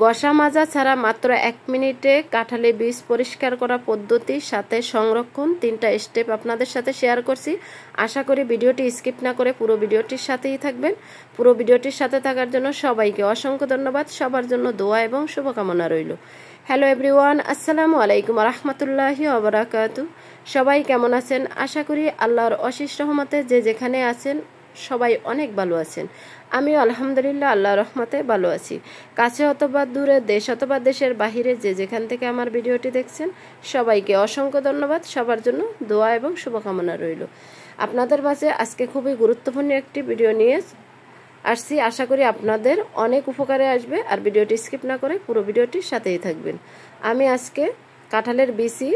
গসা মাজা ছাড়া মাত্র 1 মিনিটে কাঁঠালে বীজ পরিষ্কার করা পদ্ধতি সাথে সংরক্ষণ 3টা স্টেপ আপনাদের সাথে শেয়ার করছি। আশা করি ভিডিওটি স্কিপ না করে পুরো ভিডিওটির সাথেই থাকবেন। পুরো ভিডিওটির সাথে থাকার জন্য সবাইকে অসংখ্য ধন্যবাদ। সবার জন্য দোয়া এবং শুভকামনা রইল। হ্যালো এভরিওয়ান, আসসালামু আলাইকুম রাহমাতুল্লাহি ওয়া বারাকাতুহু। সবাই কেমন আছেন? আশা করি আল্লাহর অশেষ রহমতে যে যেখানে আছেন সবাই অনেক ভালো আছেন। আমিও আলহামদুলিল্লাহ আল্লাহর রহমতে ভালো আছি। কাছে অথবা দূরে, দেশ অথবা দেশের বাহিরে যে যেখান থেকে আমার ভিডিওটি দেখছেন সবাইকে অসংখ্য ধন্যবাদ। সবার জন্য দোয়া এবং শুভকামনা রইল। আপনাদের মাঝে আজকে খুবই গুরুত্বপূর্ণ একটি ভিডিও নিয়ে আসছি। আশা করি আপনাদের অনেক উপকারে আসবে। আর ভিডিওটি স্কিপ না করে পুরো ভিডিওটির সাথেই থাকবেন। আমি আজকে কাঁঠালের বিচি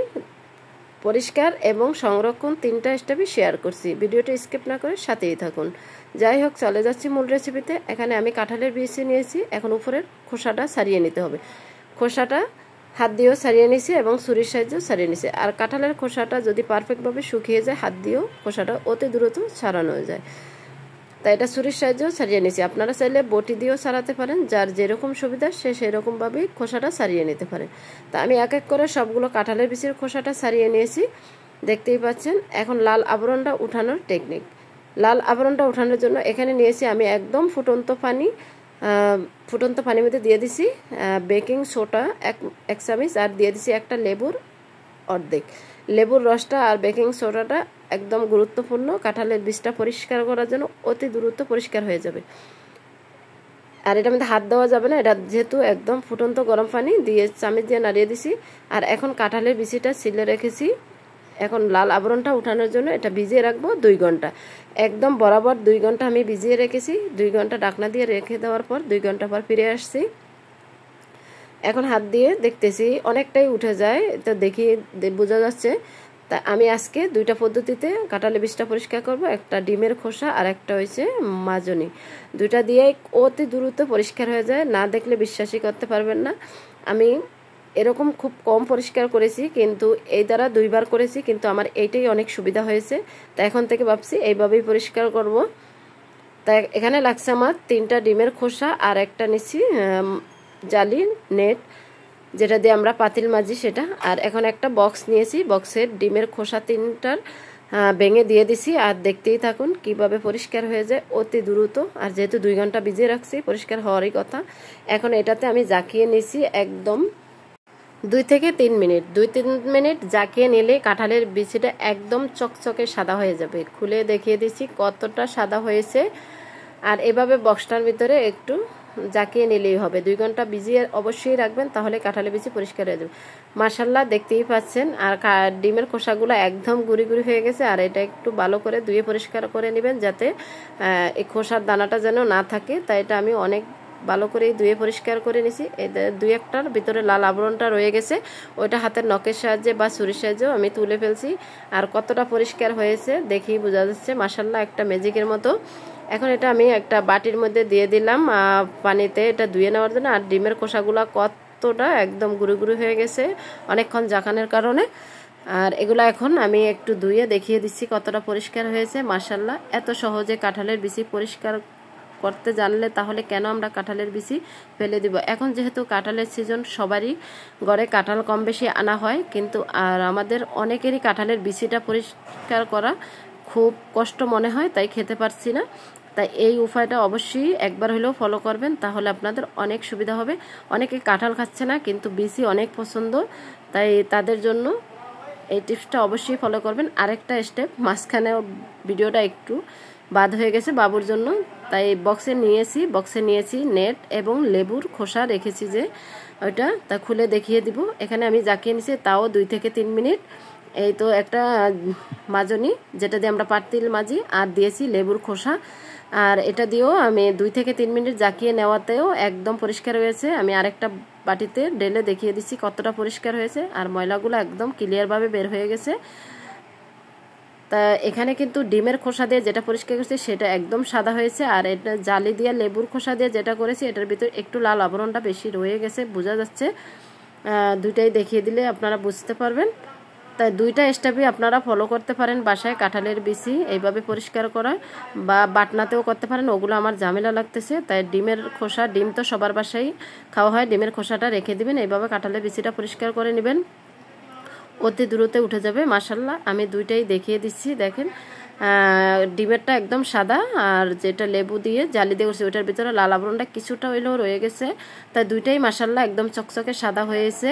পরিষ্কার এবং সংরক্ষণ 3টা স্টেপই শেয়ার করছি। ভিডিওটি স্কিপ না করে সাথেই থাকুন। যাই হোক, চলে যাচ্ছি মূল রেসিপিতে। এখানে আমি কাঁঠালের বিচি নিয়েছি। এখন উপরের খোসাটা ছাড়িয়ে নিতে হবে। খোসাটা হাত দিয়েও ছাড়িয়ে নিয়েছি এবং ছুরির সাহায্যেও ছাড়িয়ে নিয়েছি। আর কাঁঠালের খোসাটা যদি পারফেক্টভাবে শুকিয়ে যায় হাত দিয়েও খোসাটা অতি দ্রুত ছাড়ানো যায়, তাই এটা ছুরির সাহায্যেও ছাড়িয়ে নিয়েছি। আপনারা চাইলে বটি দিয়েও ছাড়াতে পারেন, যার যেরকম সুবিধা সে সেরকমভাবেই খোসাটা ছাড়িয়ে নিতে পারেন। তা আমি এক এক করে সবগুলো কাঁঠালের বিচির খোসাটা ছাড়িয়ে নিয়েছি, দেখতেই পাচ্ছেন। এখন লাল আবরণটা উঠানোর টেকনিক। লাল আবরণটা উঠানোর জন্য এখানে নিয়েছি আমি একদম ফুটন্ত পানি। ফুটন্ত পানির মধ্যে দিয়ে দিছি বেকিং সোডা এক চামচ, আর দিয়ে দিছি একটা লেবুর অর্ধেক। লেবুর রসটা আর বেকিং সোডাটা একদম গুরুত্বপূর্ণ। কাঁঠালের বীজটা পরিষ্কার করার জন্য অতি দ্রুত পরিষ্কার হয়ে যাবে। আর এটার মধ্যে হাত দেওয়া যাবে না, এটা যেহেতু একদম ফুটন্ত গরম পানি দিয়ে চামচ দিয়ে নাড়িয়ে দিছি। আর এখন কাঁঠালের বিচিটা ছিলে রেখেছি। এখন লাল আবরণটা উঠানোর জন্য এটা ভিজিয়ে রাখবো 2 ঘন্টা। একদম বরাবর 2 ঘন্টা আমি ভিজিয়ে রেখেছি। 2 ঘন্টা ঢাকনা দিয়ে রেখে দেওয়ার পর 2 ঘন্টা পর ফিরে আসছি। এখন হাত দিয়ে দেখতেছি অনেকটাই উঠে যায়, তো দেখি বোঝা যাচ্ছে। তা আমি আজকে 2টা পদ্ধতিতে কাঁঠালের বীজটা পরিষ্কার করব। একটা ডিমের খোসা আর একটা হয়েছে মাজনি। 2টা দিয়ে অতি দ্রুত পরিষ্কার হয়ে যায়, না দেখলে বিশ্বাসই করতে পারবেন না। আমি এরকম খুব কম পরিষ্কার করেছি, কিন্তু এই দ্বারা 2বার করেছি, কিন্তু আমার এইটাই অনেক সুবিধা হয়েছে। তা এখন থেকে ভাবছি এইভাবেই পরিষ্কার করব। তাই এখানে লাগছে আমার 3টা ডিমের খোসা আর একটা নিচ্ছি জালি নেট, যেটা দিয়ে আমরা পাতিল মাজি সেটা। আর এখন একটা বক্স নিয়েছি, বক্সের ডিমের খোসা 3টার ভেঙে দিয়ে দিছি। আর দেখতেই থাকুন কিভাবে পরিষ্কার হয়ে যায় অতি দ্রুত। আর যেহেতু 2 ঘন্টা ভিজিয়ে রাখছি, পরিষ্কার হওয়ারই কথা। এখন এটাতে আমি জাকিয়ে নিছি একদম 2 থেকে 3 মিনিট। 2-3 মিনিট জাকিয়ে নিলে কাঁঠালের বিচিটা একদম চকচকে সাদা হয়ে যাবে। খুলে দেখিয়ে দিচ্ছি কতটা সাদা হয়েছে। আর এভাবে বক্সটার ভিতরে একটু জাকিয়ে নিলেই হবে। 2 ঘন্টা ভিজিয়ে অবশ্যই রাখবেন, তাহলে কাঁঠালের বিচি পরিষ্কার হয়ে যাবে। মাশাআল্লাহ, দেখতেই পাচ্ছেন। আর ডিমের খোসাগুলো একদম গুঁড়ি গুঁড়ি হয়ে গেছে। আর এটা একটু ভালো করে ধুয়ে পরিষ্কার করে নেবেন, যাতে এই খোসার দানাটা যেন না থাকে। তাই এটা আমি অনেক ভালো করে ধুয়ে পরিষ্কার করে নিছি। এই 2-1টার ভিতরে লাল আবরণটা রয়ে গেছে, ওইটা হাতের নখের সাহায্যে বা ছুরির সাহায্যেও আমি তুলে ফেলছি। আর কতটা পরিষ্কার হয়েছে দেখেই বোঝা যাচ্ছে, মাশাআল্লাহ, একটা ম্যাজিকের মতো। এখন এটা আমি একটা বাটির মধ্যে দিয়ে দিলাম পানিতে, এটা ধুয়ে নেওয়ার জন্য। আর ডিমের খোসাগুলো কতটা একদম গুঁড়ো গুঁড়ো হয়ে গেছে অনেকক্ষণ জাকানোর কারণে। আর এগুলো এখন আমি একটু ধুয়ে দেখিয়ে দিচ্ছি কতটা পরিষ্কার হয়েছে। মাশাআল্লাহ, এত সহজে কাঁঠালের বিচি পরিষ্কার করতে জানলে তাহলে কেন আমরা কাঁঠালের বিচি ফেলে দিব। এখন যেহেতু কাঁঠালের সিজন, সবারই ঘরে কাঁঠাল কম বেশি আনা হয়, কিন্তু আর আমাদের অনেকেরই কাঁঠালের বিচিটা পরিষ্কার করা খুব কষ্ট মনে হয়, তাই খেতে পারছি না। তাই এই উপায়টা অবশ্যই একবার হলেও ফলো করবেন, তাহলে আপনাদের অনেক সুবিধা হবে। অনেকে কাঁঠাল খাচ্ছে না, কিন্তু বিচি অনেক পছন্দ, তাই তাদের জন্য এই টিপসটা অবশ্যই ফলো করবেন। আরেকটা স্টেপ, মাঝখানে ভিডিওটা একটু বাদ হয়ে গেছে বাবুর জন্য, তাই বক্সে নিয়েছি নেট এবং লেবুর খোসা রেখেছি যে ওইটা, তা খুলে দেখিয়ে দিব। এখানে আমি জাকিয়ে নিছি, তাও 2 থেকে 3 মিনিট। এই তো একটা মাজনি, যেটা দিয়ে আমরা পাতিল মাজি, আর দিয়েছি লেবুর খোসা। আর এটা দিয়েও আমি 2 থেকে 3 মিনিট জাকিয়ে নেওয়াতেও একদম পরিষ্কার হয়েছে। আমি আরেকটা বাটিতে ঢেলে দেখিয়ে দিচ্ছি কতটা পরিষ্কার হয়েছে। আর ময়লাগুলো একদম ক্লিয়ারভাবে বের হয়ে গেছে। তা এখানে কিন্তু ডিমের খোসা দিয়ে যেটা পরিষ্কার করছি সেটা একদম সাদা হয়েছে। আর এটা জালি দিয়ে লেবুর খোসা দিয়ে যেটা করেছি এটার ভিতরে একটু লাল আবরণটা বেশি রয়ে গেছে, বোঝা যাচ্ছে। 2টাই দেখিয়ে দিলে আপনারা বুঝতে পারবেন। তাই দুইটা স্টেপই আপনারা ফলো করতে পারেন বাসায়। কাঁঠালের বিচি এইভাবে পরিষ্কার করা বা বাটনাতেও করতে পারেন, ওগুলো আমার ঝামেলা লাগতেছে। তাই ডিমের খোসা, ডিম তো সবার বাসায় খাওয়া হয়, ডিমের খোসাটা রেখে দিবেন। এইভাবে কাঁঠালের বিচিটা পরিষ্কার করে নেবেন, অতি দূরতে উঠে যাবে। মাশাআল্লাহ আমি দুইটাই দেখিয়ে দিচ্ছি, দেখেন ডিমেরটা একদম সাদা, আর যেটা লেবু দিয়ে জালি দিয়ে করছি ওইটার ভিতরে লাল আবরণটা কিছুটা হইলেও রয়ে গেছে। তাই দুইটাই মাশাআল্লাহ একদম চকচকে সাদা হয়েছে।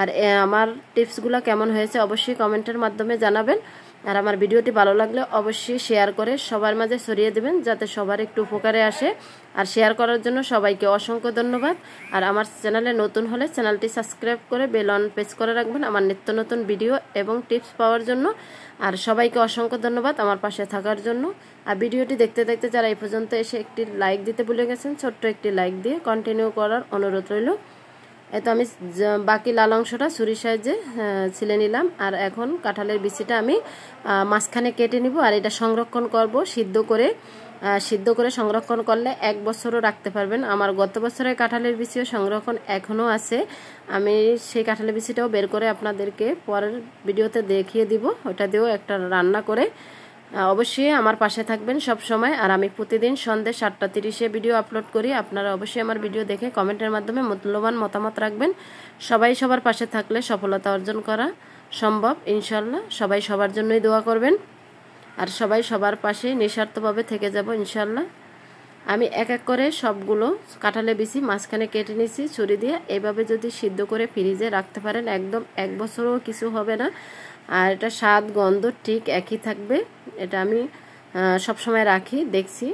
আর আমার টিপসগুলো কেমন হয়েছে অবশ্যই কমেন্টের মাধ্যমে জানাবেন। আর আমার ভিডিওটি ভালো লাগলে অবশ্যই শেয়ার করে সবার মাঝে ছড়িয়ে দেবেন, যাতে সবার একটু উপকারে আসে। আর শেয়ার করার জন্য সবাইকে অসংখ্য ধন্যবাদ। আর আমার চ্যানেলে নতুন হলে চ্যানেলটি সাবস্ক্রাইব করে বেল অন প্রেস করে রাখবেন আমার নিত্য নতুন ভিডিও এবং টিপস পাওয়ার জন্য। আর সবাইকে অসংখ্য ধন্যবাদ আমার পাশে থাকার জন্য। আর ভিডিওটি দেখতে দেখতে যারা এই পর্যন্ত এসে একটি লাইক দিতে ভুলে গেছেন, ছোট্ট একটি লাইক দিয়ে কন্টিনিউ করার অনুরোধ রইল। এতো আমি বাকি লাল অংশটা ছুরি সাহায্যে ছিলে নিলাম। আর এখন কাঁঠালের বিচিটা আমি মাঝখানে কেটে নিব। আর এটা সংরক্ষণ করব সিদ্ধ করে সংরক্ষণ করলে 1 বছরও রাখতে পারবেন। আমার গত বছরের কাঁঠালের বিচিও সংরক্ষণ এখনও আছে, আমি সেই কাঁঠালের বিচিটাও বের করে আপনাদেরকে পরের ভিডিওতে দেখিয়ে দিব। ওটা দিয়েও একটা রান্না করে অবশ্যই আমার পাশে থাকবেন সব সময়। আর আমি প্রতিদিন সন্ধ্যে 7:30-এ ভিডিও আপলোড করি, আপনারা অবশ্যই আমার ভিডিও দেখে কমেন্টের মাধ্যমে মূল্যবান মতামত রাখবেন। সবাই সবার পাশে থাকলে সফলতা অর্জন করা সম্ভব ইনশাল্লাহ। সবাই সবার জন্যই দোয়া করবেন, আর সবাই সবার পাশে নিঃস্বার্থভাবে থেকে যাব ইনশাল্লাহ। আমি এক এক করে সবগুলো কাঁঠালের বিচি মাঝখানে কেটে নিয়েছি ছুরি দিয়ে। এইভাবে যদি সিদ্ধ করে ফ্রিজে রাখতে পারেন একদম 1 বছরও কিছু হবে না। আর এটা স্বাদ গন্ধ ঠিক একই থাকবে। এটা আমি সব সময় রাখি, দেখছি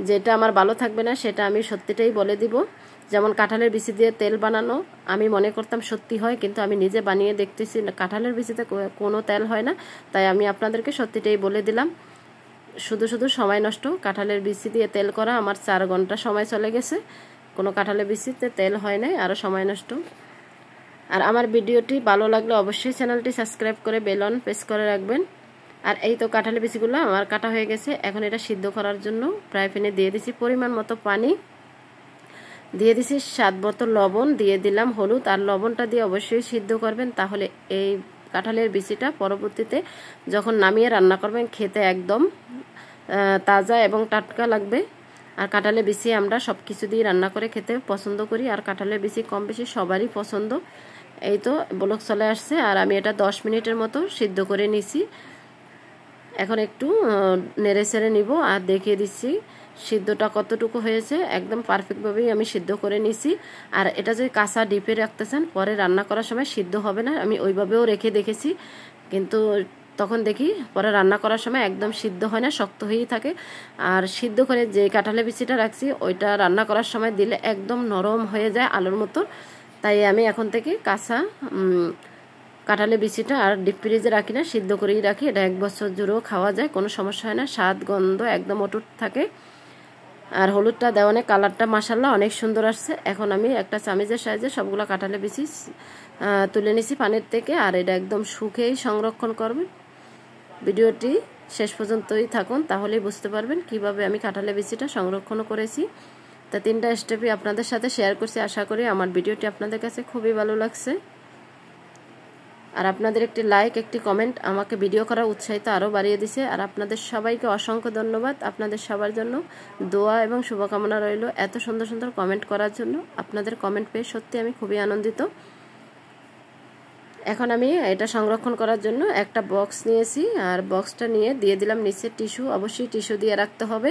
যেটা আমার ভালো থাকবে না সেটা আমি সত্যিটাই বলে দিব। যেমন কাঁঠালের বিচি দিয়ে তেল বানানো আমি মনে করতাম সত্যি হয়, কিন্তু আমি নিজে বানিয়ে দেখতেছি কাঁঠালের বিচিতে কোনো তেল হয় না। তাই আমি আপনাদেরকে সত্যিটাই বলে দিলাম। শুধু সময় নষ্ট, কাঁঠালের বিচি দিয়ে তেল করা আমার 4 ঘন্টা সময় চলে গেছে, কোনো কাঁঠালের বিচিতে তেল হয় নাই, আরও সময় নষ্ট। আর আমার ভিডিওটি ভালো লাগলে অবশ্যই চ্যানেলটি সাবস্ক্রাইব করে বেল অন প্রেস করে রাখবেন। আর এই তো কাঁঠালের বিচিগুলো আমার কাটা হয়ে গেছে। এখন এটা সিদ্ধ করার জন্য ফ্রাই প্যানে দিয়ে দিছি পরিমাণ মতো পানি, দিয়ে দিছি স্বাদ মতো লবণ, দিয়ে দিলাম হলুদ। আর লবণটা দিয়ে অবশ্যই সিদ্ধ করবেন, তাহলে এই কাঁঠালের বিচিটা পরবর্তীতে যখন নামিয়ে রান্না করবেন খেতে একদম তাজা এবং টাটকা লাগবে। আর কাঁঠালের বিচি আমরা সব কিছু দিয়ে রান্না করে খেতে পছন্দ করি, আর কাঁঠালের বিচি কম বেশি সবারই পছন্দ। এই তো বলক চলে আসছে, আর আমি এটা 10 মিনিটের মতো সিদ্ধ করে নিছি। এখন একটু নেড়ে চেড়ে নিব আর দেখিয়ে দিচ্ছি সিদ্ধটা কতটুকু হয়েছে। একদম পারফেক্টভাবেই আমি সিদ্ধ করে নিছি। আর এটা যদি কাঁচা ডিপে রাখতেছেন পরে রান্না করার সময় সিদ্ধ হবে না, আমি ওইভাবেও রেখে দেখেছি, কিন্তু তখন দেখি পরে রান্না করার সময় একদম সিদ্ধ হয় না, শক্ত হয়েই থাকে। আর সিদ্ধ করে যে কাঁঠালের বিচিটা রাখছি ওইটা রান্না করার সময় দিলে একদম নরম হয়ে যায় আলুর মতো। তাই আমি এখন থেকে কাঁচা কাঁঠালের বিচিটা আর ডিপ ফ্রিজে রাখি না, সিদ্ধ করেই রাখি। এটা 1 বছর জুড়েও খাওয়া যায়, কোনো সমস্যা হয় না, স্বাদ গন্ধ একদম অটুট থাকে। আর হলুদটা দেওয়ানে কালারটা মাশাআল্লাহ অনেক সুন্দর আসছে। এখন আমি একটা চামিচের সাহায্যে সবগুলো কাঁঠালের বিচি তুলে নিছি পানির থেকে। আর এটা একদম শুকিয়েই সংরক্ষণ করবেন। ভিডিওটি শেষ পর্যন্তই থাকুন, তাহলেই বুঝতে পারবেন কিভাবে আমি কাঁঠালের বিচিটা সংরক্ষণ করেছি। তা 3টা স্টেপই আপনাদের সাথে শেয়ার করছি। আশা করি আমার ভিডিওটি আপনাদের কাছে খুবই ভালো লাগছে। আর আপনাদের একটি লাইক, একটি কমেন্ট আমাকে ভিডিও করার উৎসাহিত আরও বাড়িয়ে দিছে। আর আপনাদের সবাইকে অসংখ্য ধন্যবাদ। আপনাদের সবার জন্য দোয়া এবং শুভকামনা রইল, এত সুন্দর সুন্দর কমেন্ট করার জন্য। আপনাদের কমেন্ট পেয়ে সত্যি আমি খুবই আনন্দিত। এখন আমি এটা সংরক্ষণ করার জন্য একটা বক্স নিয়েছি, আর বক্সটা নিয়ে দিয়ে দিলাম নিচে টিস্যু। অবশ্যই টিস্যু দিয়ে রাখতে হবে,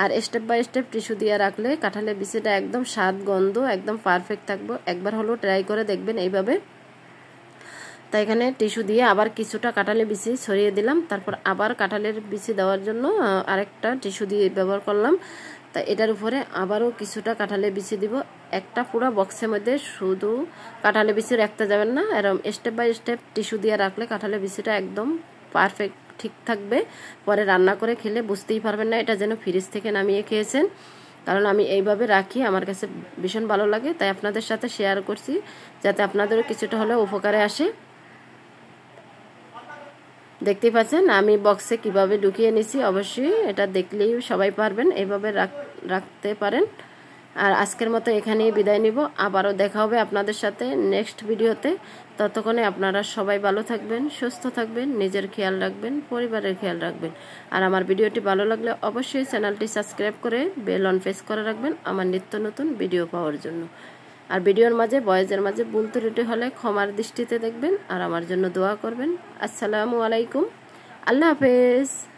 আর স্টেপ বাই স্টেপ টিস্যু দিয়ে রাখলে কাঁঠালের বিচিটা একদম স্বাদ গন্ধ একদম পারফেক্ট থাকবে। একবার হলেও ট্রাই করে দেখবেন এইভাবে। তাই এখানে টিস্যু দিয়ে আবার কিছুটা কাঁঠালের বিচি ছড়িয়ে দিলাম, তারপর আবার কাঁঠালের বিচি দেওয়ার জন্য আরেকটা টিস্যু দিয়ে ব্যবহার করলাম। তাই এটার উপরে আবারও কিছুটা কাঁঠালের বিচি দিব। একটা পুরো বক্সের মধ্যে শুধু কাঁঠালের বিচি রাখতে যাবেন না, এরকম স্টেপ বাই স্টেপ টিস্যু দিয়ে রাখলে কাঁঠালের বিচিটা একদম পারফেক্ট ঠিক থাকবে। পরে রান্না করে খেলে বুঝতেই পারবেন না এটা যেন ফ্রিজ থেকে নামিয়ে খেয়েছেন, কারণ আমি এইভাবে রাখি, আমার কাছে ভীষণ ভালো লাগে। তাই আপনাদের সাথে শেয়ার করছি যাতে আপনাদেরও কিছুটা হলেও উপকারে আসে। দেখতেই পাচ্ছেন আমি বক্সে কিভাবে ঢুকিয়ে নিছি, অবশ্যই এটা দেখলেই সবাই পারবেন, এইভাবে রাখতে পারেন। আর আজকের মতো এখানেই বিদায় নিব। আবারও দেখা হবে আপনাদের সাথে নেক্সট ভিডিওতে। ততক্ষণে আপনারা সবাই ভালো থাকবেন, সুস্থ থাকবেন, নিজের খেয়াল রাখবেন, পরিবারের খেয়াল রাখবেন। আর আমার ভিডিওটি ভালো লাগলে অবশ্যই চ্যানেলটি সাবস্ক্রাইব করে বেল অন প্রেস করে রাখবেন আমার নিত্য নতুন ভিডিও পাওয়ার জন্য। আর ভিডিওর মাঝে ভয়েসের মাঝে ভুল ত্রুটি হলে ক্ষমার দৃষ্টিতে দেখবেন আর আমার জন্য দোয়া করবেন। আসসালামু আলাইকুম, আল্লাহ হাফেজ।